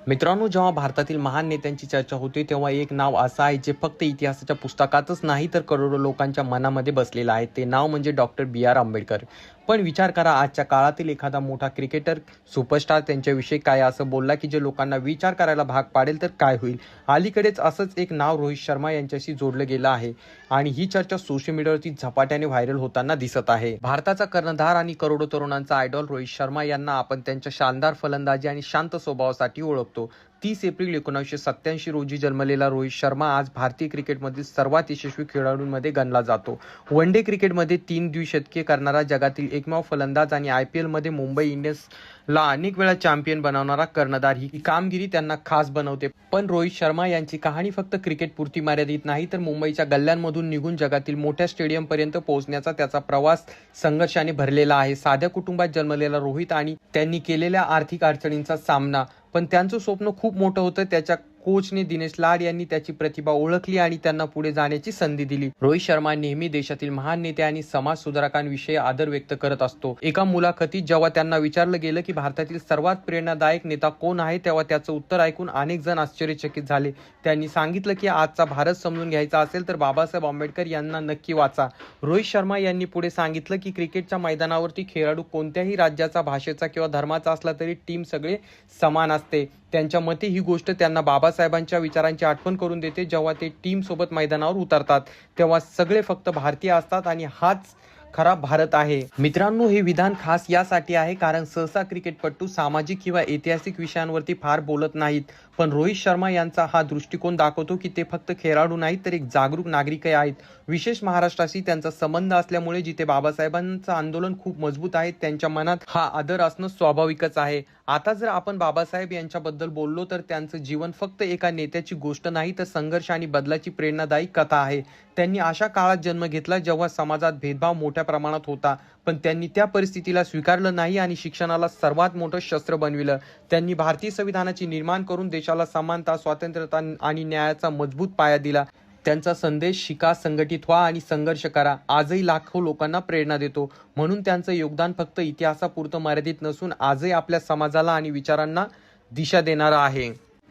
मित्रांनो, जेव्हा भारतातील महान नेत्यांची चर्चा होते तेव्हा एक नाव असं आहे जे फक्त इतिहासाच्या पुस्तकातच नाही तर करोडो लोकांच्या मनामध्ये बसलेलं आहे. ते नाव म्हणजे डॉक्टर B.R. आंबेडकर. पण विचार करा, आजच्या काळातील एखादा मोठा क्रिकेटर, सुपरस्टार त्यांच्याविषयी काय असं बोलला की जे लोकांना विचार करायला भाग पाडेल तर काय होईल. अलीकडेच असंच एक नाव रोहित शर्मा यांच्याशी जोडलं गेलं आहे आणि ही चर्चा सोशल मीडियावरती झपाट्याने व्हायरल होताना दिसत आहे. भारताचा कर्णधार आणि करोडो तरुणांचा आयडॉल रोहित शर्मा यांना आपण त्यांच्या शानदार फलंदाजी आणि शांत स्वभावासाठी ओळखतो. 30 एप्रिल 1987 रोजी जन्मलेला रोहित शर्मा आज भारतीय क्रिकेटमधील सर्वात यशस्वी खेळाडूंमध्ये गणला जातो. वन डे क्रिकेटमध्ये 3 द्विशतके करणारा जगातील एकमेव फलंदाज आणि IPL मध्ये मुंबई इंडियन्सला अनेक वेळा चॅम्पियन बनवणारा कर्णधार ही कामगिरी त्यांना खास बनवते. पण रोहित शर्मा यांची कहाणी फक्त क्रिकेटपुरती मर्यादित नाही तर मुंबईच्या गल्ल्यांमधून निघून जगातील मोठ्या स्टेडियमपर्यंत पोहोचण्याचा त्याचा प्रवास संघर्षाने भरलेला आहे. साध्या कुटुंबात जन्मलेला रोहित आणि त्यांनी केलेल्या आर्थिक अडचणींचा सामना, पण त्यांचं स्वप्न खूप मोठं होतं. त्याच्या कोचने दिनेश लाड यांनी त्याची प्रतिभा ओळखली आणि त्यांना पुढे जाण्याची संधी दिली. रोहित शर्मा नेहमी देशातील महान नेते आणि समाज सुधारकांविषयी आदर व्यक्त करत असतो. एका मुलाखतीत जेव्हा त्यांना विचारलं गेलं की भारतातील सर्वात प्रेरणादायक नेता कोण आहे, तेव्हा त्याचं उत्तर ऐकून अनेक जण आश्चर्यचकित झाले. त्यांनी सांगितलं की आजचा भारत समजून घ्यायचा असेल तर बाबासाहेब आंबेडकर यांना नक्की वाचा. रोहित शर्मा यांनी पुढे सांगितलं की क्रिकेटच्या मैदानावरती खेळाडू कोणत्याही राज्याचा, भाषेचा किंवा धर्माचा असला तरी टीम सगळे समान असते. त्यांच्या मते ही गोष्ट त्यांना बाबासाहेबांच्या विचारांची आठवण करून देते. जेव्हा ते टीम सोबत मैदानावर उतरतात तेव्हा सगळे फक्त भारतीय असतात आणि हाच खरा भारत आहे. मित्रांनो, हे विधान खास यासाठी आहे कारण सहसा क्रिकेटपटू सामाजिक किंवा ऐतिहासिक विषयांवरती फार बोलत नाहीत. पण रोहित शर्मा यांचा हा दृष्टिकोन दाखवतो की ते फक्त खेळाडू नाहीत तर एक जागरूक नागरिकही आहेत. विशेष महाराष्ट्राशी त्यांचा संबंध असल्यामुळे जिथे बाबासाहेबांचं आंदोलन खूप मजबूत आहे त्यांच्या मनात हा आदर असणं स्वाभाविकच आहे. आता जर आपण बाबासाहेब यांच्याबद्दल बोललो तर त्यांचं जीवन फक्त एका नेत्याची गोष्ट नाही तर संघर्ष आणि बदलाची प्रेरणादायी कथा आहे. त्यांनी अशा काळात जन्म घेतला जेव्हा समाजात भेदभाव मोठ्या प्रमाणात होता, पण त्यांनी त्या परिस्थितीला स्वीकारलं नाही आणि शिक्षणाला सर्वात मोठं शस्त्र बनविलं. त्यांनी भारतीय संविधानाची निर्माण करून देशाला समानता, स्वातंत्र्यता आणि न्यायाचा मजबूत पाया दिला. त्यांचा संदेश शिका, संघटित व्हा आणि संघर्ष करा आजही लाखो लोकांना प्रेरणा देतो. म्हणून त्यांचं योगदान फक्त इतिहासापुरतं मर्यादित नसून आजही आपल्या समाजाला आणि विचारांना दिशा देणारं आहे.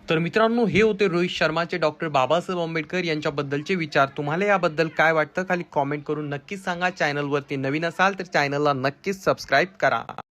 तर मित्रांनो, हे होते रोहित शर्माचे डॉक्टर बाबासाहेब आंबेडकर यांच्याबद्दलचे विचार. तुम्हाला याबद्दल काय वाटतं खाली कॉमेंट करून नक्कीच सांगा. चॅनलवरती नवीन असाल तर चॅनलला नक्कीच सबस्क्राईब करा.